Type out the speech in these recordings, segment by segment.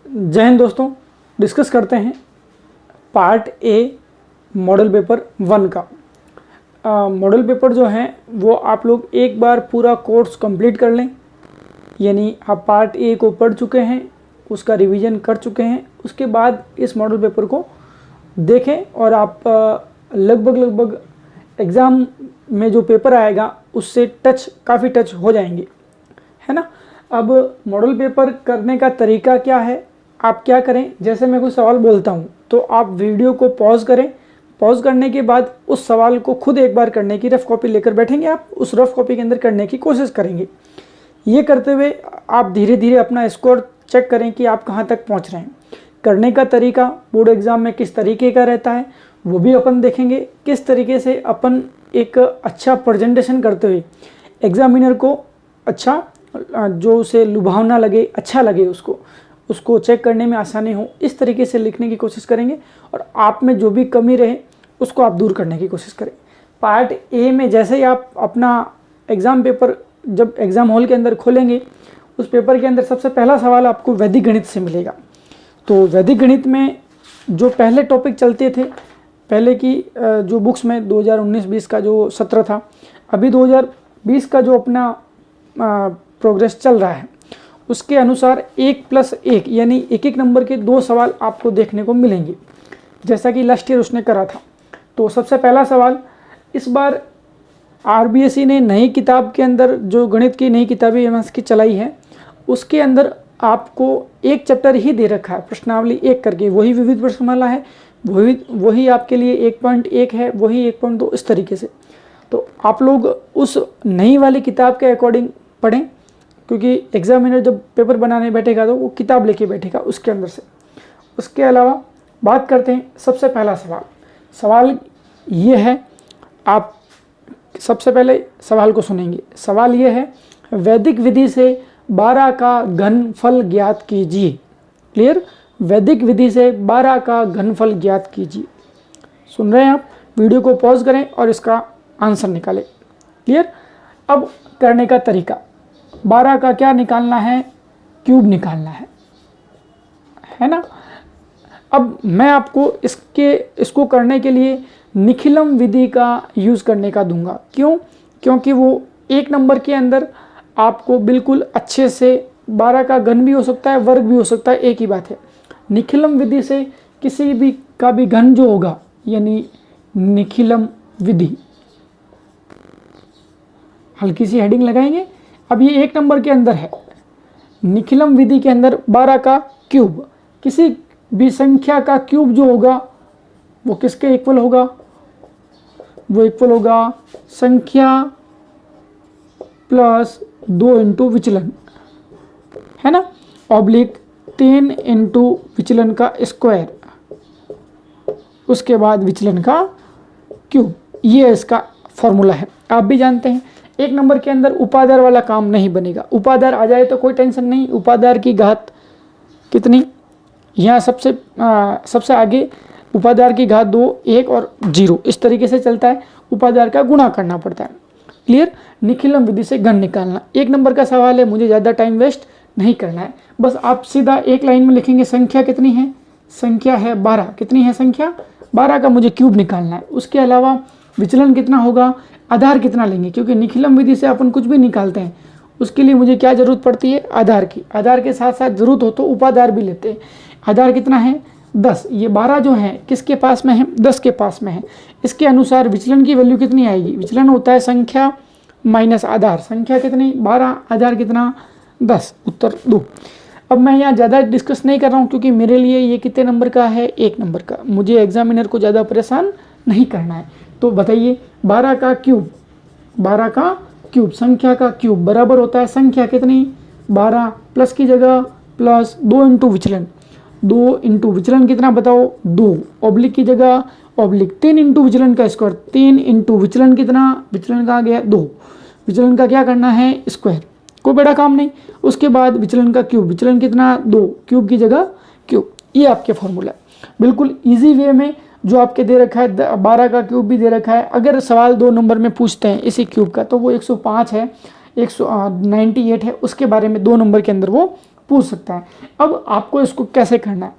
जय हिंद दोस्तों, डिस्कस करते हैं पार्ट ए मॉडल पेपर 1 का। मॉडल पेपर जो है वो आप लोग एक बार पूरा कोर्स कंप्लीट कर लें, यानी आप पार्ट ए को पढ़ चुके हैं, उसका रिवीजन कर चुके हैं, उसके बाद इस मॉडल पेपर को देखें और आप लगभग एग्ज़ाम में जो पेपर आएगा उससे काफ़ी टच हो जाएंगे, है ना। अब मॉडल पेपर करने का तरीका क्या है, आप क्या करें, जैसे मैं कोई सवाल बोलता हूँ तो आप वीडियो को पॉज करें। पॉज करने के बाद उस सवाल को खुद एक बार करने की रफ कॉपी लेकर बैठेंगे, आप उस रफ कॉपी के अंदर करने की कोशिश करेंगे। ये करते हुए आप धीरे धीरे अपना स्कोर चेक करें कि आप कहाँ तक पहुँच रहे हैं। करने का तरीका बोर्ड एग्ज़ाम में किस तरीके का रहता है वो भी अपन देखेंगे, किस तरीके से अपन एक अच्छा प्रेजेंटेशन करते हुए एग्जामिनर को अच्छा, जो उसे लुभावना लगे, अच्छा लगे, उसको चेक करने में आसानी हो, इस तरीके से लिखने की कोशिश करेंगे और आप में जो भी कमी रहे उसको आप दूर करने की कोशिश करें। पार्ट ए में जैसे ही आप अपना एग्ज़ाम पेपर जब एग्ज़ाम हॉल के अंदर खोलेंगे, उस पेपर के अंदर सबसे पहला सवाल आपको वैदिक गणित से मिलेगा। तो वैदिक गणित में जो पहले टॉपिक चलते थे, पहले की जो बुक्स में 2019-20 का जो सत्र था, अभी 2020 का जो अपना प्रोग्रेस चल रहा है उसके अनुसार 1+1 यानी एक नंबर के 2 सवाल आपको देखने को मिलेंगे, जैसा कि लास्ट ईयर उसने करा था। तो सबसे पहला सवाल, इस बार आरबीएसई ने नई किताब के अंदर जो गणित की नई किताबें एमएस की चलाई है, उसके अंदर आपको एक चैप्टर ही दे रखा है, प्रश्नावली 1 करके, वही विविध प्रश्नमाला है, वही आपके लिए 1.1 है, वही 1.2, इस तरीके से। तो आप लोग उस नई वाली किताब के अकॉर्डिंग पढ़ें, क्योंकि एग्जामिनर जब पेपर बनाने बैठेगा तो वो किताब लेके बैठेगा उसके अंदर से। उसके अलावा बात करते हैं सबसे पहला सवाल ये है, आप सबसे पहले सवाल को सुनेंगे। सवाल ये है, वैदिक विधि से 12 का घनफल ज्ञात कीजिए। क्लियर? वैदिक विधि से 12 का घनफल ज्ञात कीजिए। सुन रहे हैं आप? वीडियो को पॉज करें और इसका आंसर निकालें। क्लियर? अब करने का तरीका, 12 का क्या निकालना है, क्यूब निकालना है ना। अब मैं आपको इसको करने के लिए निखिलम विधि का यूज़ करने का दूंगा। क्यों? क्योंकि वो एक नंबर के अंदर आपको बिल्कुल अच्छे से 12 का घन भी हो सकता है, वर्ग भी हो सकता है, एक ही बात है। निखिलम विधि से किसी भी का भी घन जो होगा, यानी निखिलम विधि, हल्की सी हेडिंग लगाएंगे। अब ये एक नंबर के अंदर है, निखिलम विधि के अंदर 12 का क्यूब, किसी भी संख्या का क्यूब जो होगा वो किसके इक्वल होगा, वो इक्वल होगा संख्या प्लस 2 इंटू विचलन, है ना, ऑब्लिक 3 इंटू विचलन का स्क्वायर, उसके बाद विचलन का क्यूब। ये इसका फॉर्मूला है। आप भी जानते हैं एक नंबर के अंदर उपादार वाला काम नहीं बनेगा। उपादार आ जाए तो कोई टेंशन नहीं। उपादार की घात कितनी, यहाँ सबसे आगे उपादार की घात 2, 1 और 0, इस तरीके से चलता है। उपादार का गुणा करना पड़ता है। क्लियर? निखिलम विधि से घन निकालना एक नंबर का सवाल है, मुझे ज़्यादा टाइम वेस्ट नहीं करना है। बस आप सीधा एक लाइन में लिखेंगे, संख्या कितनी है, संख्या है 12, कितनी है संख्या 12 का मुझे क्यूब निकालना है। उसके अलावा विचलन कितना होगा, आधार कितना लेंगे, क्योंकि निखिलम विधि से अपन कुछ भी निकालते हैं, उसके लिए मुझे क्या जरूरत पड़ती है, आधार की। आधार के साथ साथ जरूरत हो तो उपाधार भी लेते हैं। आधार कितना है 10, ये 12 जो है किसके पास में है, 10 के पास में है। इसके अनुसार विचलन की वैल्यू कितनी आएगी, विचलन होता है संख्या माइनस आधार। संख्या कितनी 12, आधार कितना 10, उत्तर 2। अब मैं यहाँ ज़्यादा डिस्कस नहीं कर रहा हूँ, क्योंकि मेरे लिए ये कितने नंबर का है, 1 नंबर का, मुझे एग्जामिनर को ज़्यादा परेशान नहीं करना है। तो बताइए 12 का क्यूब, 12 का क्यूब, संख्या का क्यूब बराबर होता है संख्या कितनी 12, प्लस की जगह प्लस 2 इंटू विचलन, 2 इंटू विचलन कितना बताओ 2, ऑब्लिक की जगह ऑब्लिक 3 इंटू विचलन का स्क्वायर, 3 इंटू विचलन कितना, विचलन का आ गया 2, विचलन का क्या करना है स्क्वायर, कोई बड़ा काम नहीं। उसके बाद विचलन का क्यूब, विचलन कितना 2, क्यूब की जगह क्यूब। ये आपके फॉर्मूला है, बिल्कुल ईजी वे में जो आपके दे रखा है। 12 का क्यूब भी दे रखा है। अगर सवाल 2 नंबर में पूछते हैं इसी क्यूब का, तो वो 105 है, 198 है, उसके बारे में 2 नंबर के अंदर वो पूछ सकता है। अब आपको इसको कैसे करना है,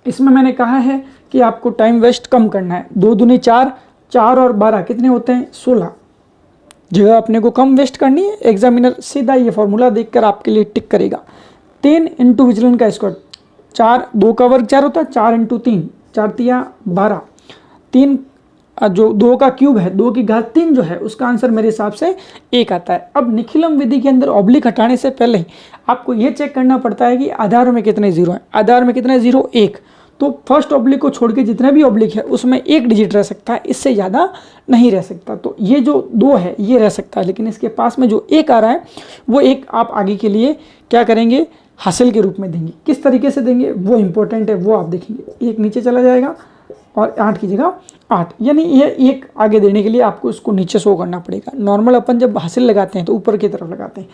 इसमें मैंने कहा है कि आपको टाइम वेस्ट कम करना है। 2 दूनी 4, 4 और 12 कितने होते हैं 16। जगह अपने को कम वेस्ट करनी है, एग्जामिनर सीधा ये फॉर्मूला देखकर आपके लिए टिक करेगा। 3 इंटू विचलन का स्क्वायर, 4 2 का वर्ग 4 होता है, 4 इंटू 3, 4 तिया 12, 3 जो 2 का क्यूब है 2 की घात 3 जो है उसका आंसर मेरे हिसाब से 1 आता है। अब निखिलम विधि के अंदर ऑब्लिक हटाने से पहले आपको ये चेक करना पड़ता है कि आधार में कितने जीरो हैं। आधार में कितने जीरो 1, तो फर्स्ट ऑब्लिक को छोड़ के जितने भी ऑब्लिक है उसमें 1 डिजिट रह सकता है, इससे ज़्यादा नहीं रह सकता। तो ये जो 2 है ये रह सकता है, लेकिन इसके पास में जो 1 आ रहा है वो 1 आप आगे के लिए क्या करेंगे, हासिल के रूप में देंगे। किस तरीके से देंगे वो इंपॉर्टेंट है, वो आप देखेंगे। 1 नीचे चला जाएगा और 8 की जगह 8, यानी ये 1 आगे देने के लिए आपको इसको नीचे शो करना पड़ेगा। नॉर्मल अपन जब हासिल लगाते हैं तो ऊपर की तरफ लगाते हैं।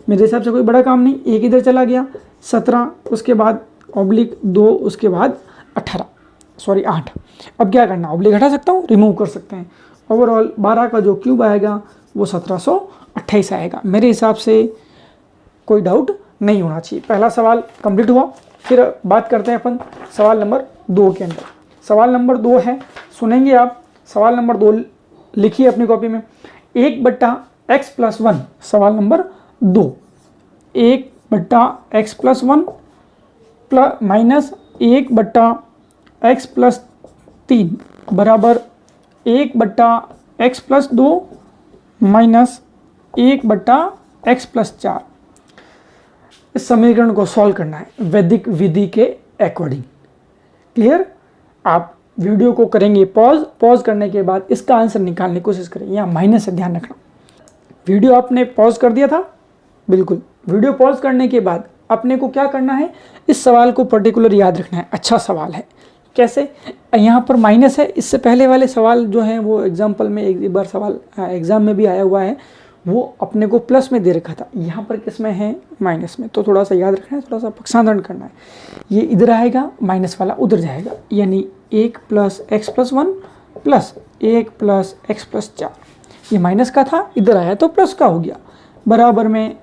मेरे हिसाब से कोई बड़ा काम नहीं। 1 इधर चला गया 17, उसके बाद ऑब्लिक 2, उसके बाद 8। अब क्या करना, ऑब्लिक हटा सकता हूँ, रिमूव कर सकते हैं। ओवरऑल 12 का जो क्यूब आएगा वो 1728 आएगा। मेरे हिसाब से कोई डाउट नहीं होना चाहिए। पहला सवाल कंप्लीट हुआ। फिर बात करते हैं अपन सवाल नंबर 2 के अंदर। सवाल नंबर 2 है, सुनेंगे आप। सवाल नंबर 2 लिखिए अपनी कॉपी में। 1/x+1 सवाल नंबर 2, 1/x+1 माइनस 1/x+3 बराबर 1/x+2 माइनस 1/x+4। इस समीकरण को सॉल्व करना है वैदिक विधि के अकॉर्डिंग। क्लियर? आप वीडियो को करेंगे पॉज करने के बाद इसका आंसर निकालने की कोशिश करें। यहाँ माइनस से ध्यान रखना। वीडियो आपने पॉज कर दिया था, बिल्कुल। वीडियो पॉज करने के बाद अपने को क्या करना है, इस सवाल को पर्टिकुलर याद रखना है। अच्छा सवाल है। कैसे? यहाँ पर माइनस है। इससे पहले वाले सवाल जो हैं वो एग्जाम्पल में एक बार सवाल एग्जाम में भी आया हुआ है, वो अपने को प्लस में दे रखा था। यहाँ पर किस में है, माइनस में। तो थोड़ा सा याद रखना है, थोड़ा सा पक्षांतरण करना है। ये इधर आएगा, माइनस वाला उधर जाएगा, यानी 1+x+1 प्लस 1+x+4। ये माइनस का था, इधर आया तो प्लस का हो गया। बराबर में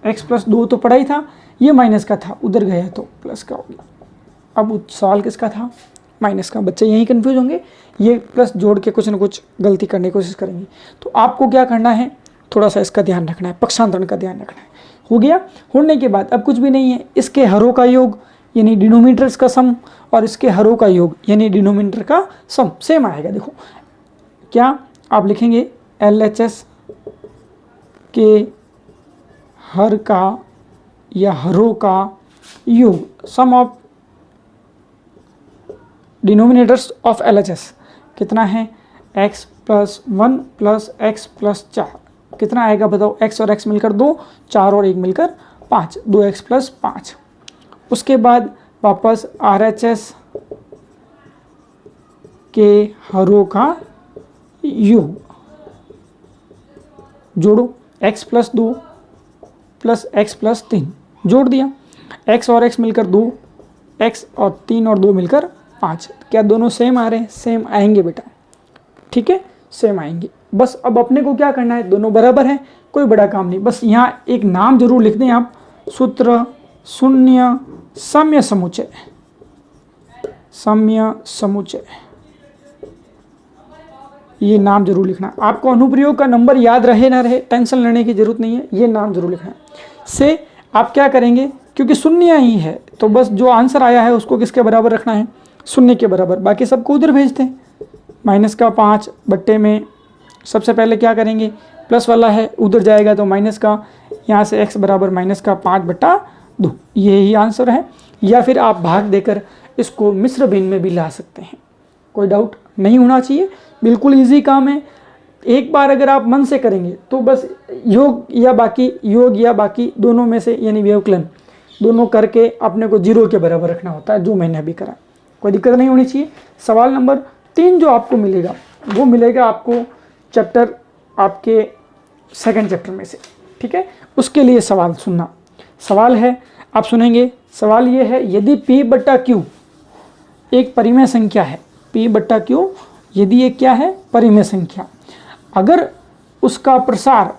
x+2 तो पढ़ा ही था, ये माइनस का था, उधर गया तो प्लस का हो गया। अब सवाल किसका था, माइनस का। बच्चे यहीं कंफ्यूज होंगे, ये प्लस जोड़ के कुछ ना कुछ गलती करने की कोशिश करेंगे। तो आपको क्या करना है, थोड़ा सा इसका ध्यान रखना है, पक्षांतरण का ध्यान रखना है। हो गया। होने के बाद अब कुछ भी नहीं है, इसके हरों का योग यानी डिनोमिनेटर्स का सम और इसके हरों का योग यानी डिनोमिनेटर का सम सेम आएगा। देखो क्या आप लिखेंगे, LHS के हर का या हरों का योग, सम ऑफ डिनोमिनेटर्स ऑफ LHS कितना है, x+1 प्लस x+4 कितना आएगा बताओ। x और x मिलकर 2, 4 और 1 मिलकर 5, 2x+5। उसके बाद वापस RHS के हरों का योग जोड़ो, x+2 प्लस x+3 जोड़ दिया। x और x मिलकर 2, x और 3 और 2 मिलकर 5। क्या दोनों सेम आ रहे हैं? सेम आएंगे बेटा, ठीक है, सेम आएंगे। बस अब अपने को क्या करना है, दोनों बराबर हैं, कोई बड़ा काम नहीं। बस यहाँ एक नाम जरूर लिख दें आप, सूत्र शून्य सम्य समुच्चय। सम्य समुच्चय ये नाम जरूर लिखना। आपको अनुप्रयोग का नंबर याद रहे ना रहे टेंशन लेने की जरूरत नहीं है, ये नाम जरूर लिखना है। से आप क्या करेंगे, क्योंकि शून्य ही है तो बस जो आंसर आया है उसको किसके बराबर रखना है, शून्य के बराबर। बाकी सबको उधर भेजते हैं। माइनस का 5 बट्टे में सबसे पहले क्या करेंगे, प्लस वाला है उधर जाएगा तो माइनस का, यहाँ से x बराबर माइनस का 5/2, यही आंसर है। या फिर आप भाग देकर इसको मिश्र भिन्न में भी ला सकते हैं, कोई डाउट नहीं होना चाहिए। बिल्कुल इजी काम है। एक बार अगर आप मन से करेंगे तो बस योग या बाकी दोनों में से यानी व्यवकलन दोनों करके अपने को 0 के बराबर रखना होता है, जो मैंने अभी करा। कोई दिक्कत नहीं होनी चाहिए। सवाल नंबर 3 जो आपको मिलेगा वो मिलेगा आपको चैप्टर आपके सेकंड चैप्टर में से, ठीक है। उसके लिए सवाल सुनना। सवाल है, आप सुनेंगे। सवाल ये है, यदि P/Q एक परिमेय संख्या है, P/Q यदि ये क्या है, परिमेय संख्या, अगर उसका प्रसार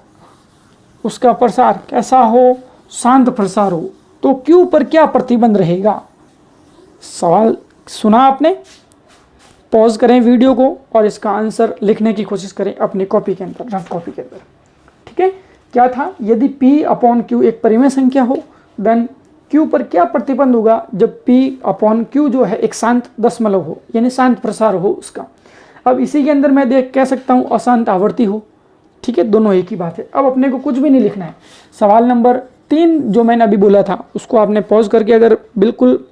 कैसा हो, शांत प्रसार हो, तो Q पर क्या प्रतिबंध रहेगा। सवाल सुना आपने, पॉज करें वीडियो को और इसका आंसर लिखने की कोशिश करें अपनी कॉपी के अंदर, रफ कॉपी के अंदर। ठीक है, क्या था, यदि P/Q एक परिमेय संख्या हो देन Q पर क्या प्रतिबंध होगा जब P/Q जो है एक शांत दशमलव हो, यानी शांत प्रसार हो उसका। अब इसी के अंदर मैं कह सकता हूँ अशांत आवर्ती हो। ठीक है, दोनों एक ही बात है। अब अपने को कुछ भी नहीं लिखना है। सवाल नंबर 3 जो मैंने अभी बोला था उसको आपने पॉज करके अगर बिल्कुल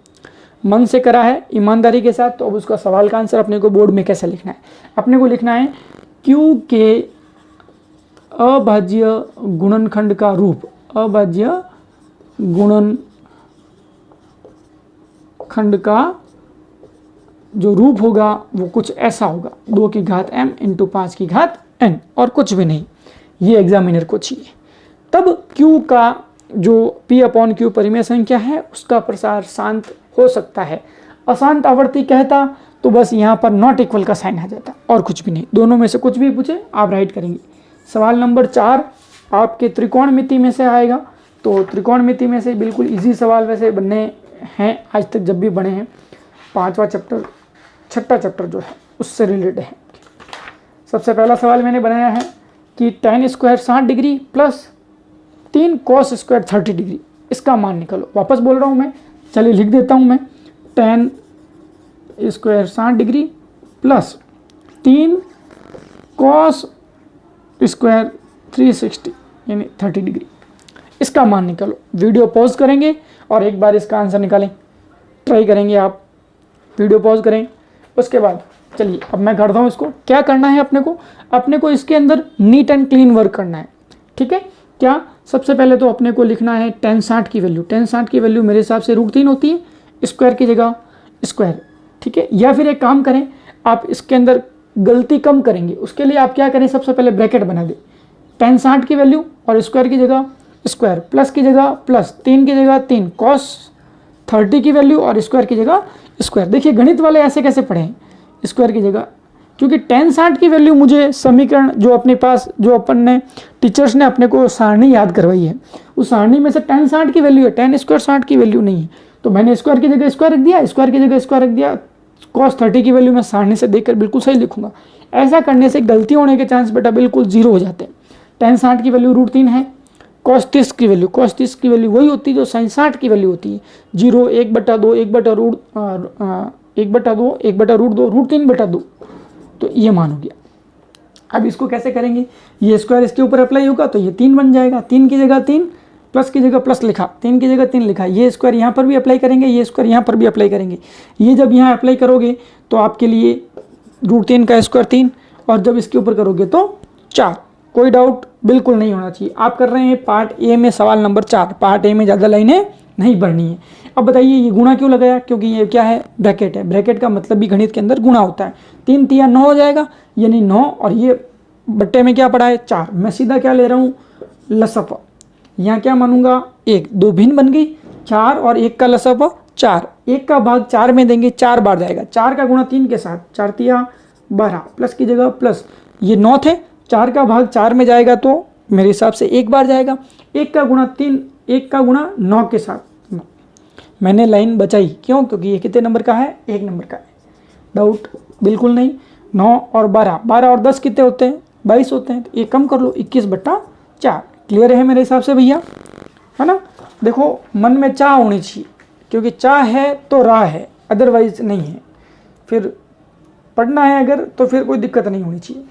मन से करा है ईमानदारी के साथ, तो अब उसका सवाल का आंसर अपने को बोर्ड में कैसे लिखना है। अपने को लिखना है Q के अभाज्य गुणनखंड का रूप, अभाज्य गुणनखंड का जो रूप होगा वो कुछ ऐसा होगा, 2 की घात m इंटू 5 की घात n, और कुछ भी नहीं। ये एग्जामिनर को चाहिए। तब Q का जो P/Q परिमेय संख्या है उसका प्रसार शांत हो सकता है। अशांत आवर्ती कहता तो बस यहाँ पर नॉट इक्वल का साइन आ जाता, और कुछ भी नहीं। दोनों में से कुछ भी पूछे आप राइट करेंगे। सवाल नंबर 4 आपके त्रिकोणमिति में से आएगा। तो त्रिकोणमिति में से बिल्कुल इजी सवाल वैसे बने हैं आज तक जब भी बने हैं। 5वां चैप्टर, 6ठा चैप्टर जो है उससे रिलेटेड है। सबसे पहला सवाल मैंने बनाया है कि tan square 60 degree plus 3 cos square 30 degree, इसका मान निकालो। वापस बोल रहा हूँ मैं, चलिए लिख देता हूँ मैं। tan square 60 degree plus 3 cos square 360 यानी 30 डिग्री, इसका मान निकालो। वीडियो पॉज करेंगे और एक बार इसका आंसर निकालें, ट्राई करेंगे आप। वीडियो पॉज करें, उसके बाद चलिए अब मैं करता हूँ इसको। क्या करना है अपने को इसके अंदर नीट एंड क्लीन वर्क करना है। ठीक है, क्या सबसे पहले तो अपने को लिखना है tan 60 की वैल्यू। tan 60 की वैल्यू मेरे हिसाब से √3 होती है, स्क्वायर की जगह स्क्वायर। ठीक है, या फिर एक काम करें, आप इसके अंदर गलती कम करेंगे, उसके लिए आप क्या करें, सबसे पहले ब्रैकेट बना दें। tan 60 की वैल्यू और स्क्वायर की जगह स्क्वायर, प्लस की जगह प्लस, 3 की जगह 3, cos 30 की वैल्यू और स्क्वायर की जगह स्क्वायर। देखिए गणित वाले ऐसे कैसे पढ़े हैं, स्क्वायर की जगह, क्योंकि tan 60 की वैल्यू मुझे समीकरण जो अपने पास जो अपन ने टीचर्स ने अपने को सारणी याद करवाई है, उस सारणी में से tan 60 की वैल्यू है, tan स्क्वायर 60 की वैल्यू नहीं है। तो मैंने स्क्वायर की जगह स्क्वायर रख दिया, स्क्वायर की जगह स्क्वायर रख दिया, cos 30 की वैल्यू मैं सारणी से देखकर बिल्कुल सही लिखूंगा। ऐसा करने से गलती होने के चांस बेटा बिल्कुल 0 हो जाते हैं। tan 60 की वैल्यू √3 है, cos 30 की वैल्यू वही होती है जो sin 60 की वैल्यू होती है, 0, 1/2, 1/√2, 1/√2, √3/2। तो ये मान हो गया। अब इसको कैसे करेंगे, ये स्क्वायर इसके ऊपर अप्लाई होगा तो ये 3 बन जाएगा। 3 की जगह 3, प्लस की जगह प्लस लिखा, 3 की जगह 3 लिखा। ये स्क्वायर यहाँ पर भी अप्लाई करेंगे, ये स्क्वायर यहाँ पर भी अप्लाई करेंगे। ये जब यहाँ अप्लाई करोगे तो आपके लिए √3 का स्क्वायर 3, और जब इसके ऊपर करोगे तो 4। कोई डाउट बिल्कुल नहीं होना चाहिए। आप कर रहे हैं पार्ट ए में सवाल नंबर 4। पार्ट ए में ज़्यादा लाइनें नहीं बढ़नी है। अब बताइए ये गुणा क्यों लगाया, क्योंकि ये क्या है, ब्रैकेट है। ब्रैकेट का मतलब भी गणित के अंदर गुणा होता है। 3 तिया 9 हो जाएगा, यानी 9, और ये बट्टे में क्या पड़ा है 4। मैं सीधा क्या ले रहा हूँ, लसअप। यहाँ क्या मानूंगा, 1, 2 भिन्न बन गई, 4 और 1 का लसअप 4। 1 का भाग 4 में देंगे, 4 बार जाएगा। 4 का गुणा 3 के साथ, 4 तिया 12, प्लस की जगह प्लस। ये 9 थे, 4 का भाग 4 में जाएगा तो मेरे हिसाब से 1 बार जाएगा। 1 का गुणा 3, 1 का गुणा 9 के साथ। मैंने लाइन बचाई, क्यों, क्योंकि ये कितने नंबर का है, 1 नंबर का है। डाउट बिल्कुल नहीं। 9 और 12, 12 और 10 कितने होते हैं, 22 होते हैं। तो ये कम कर लो, 21/4। क्लियर है मेरे हिसाब से भैया, है ना। देखो मन में चाह होनी चाहिए, क्योंकि चाह है तो राह है, अदरवाइज नहीं है। फिर पढ़ना है अगर तो फिर कोई दिक्कत नहीं होनी चाहिए।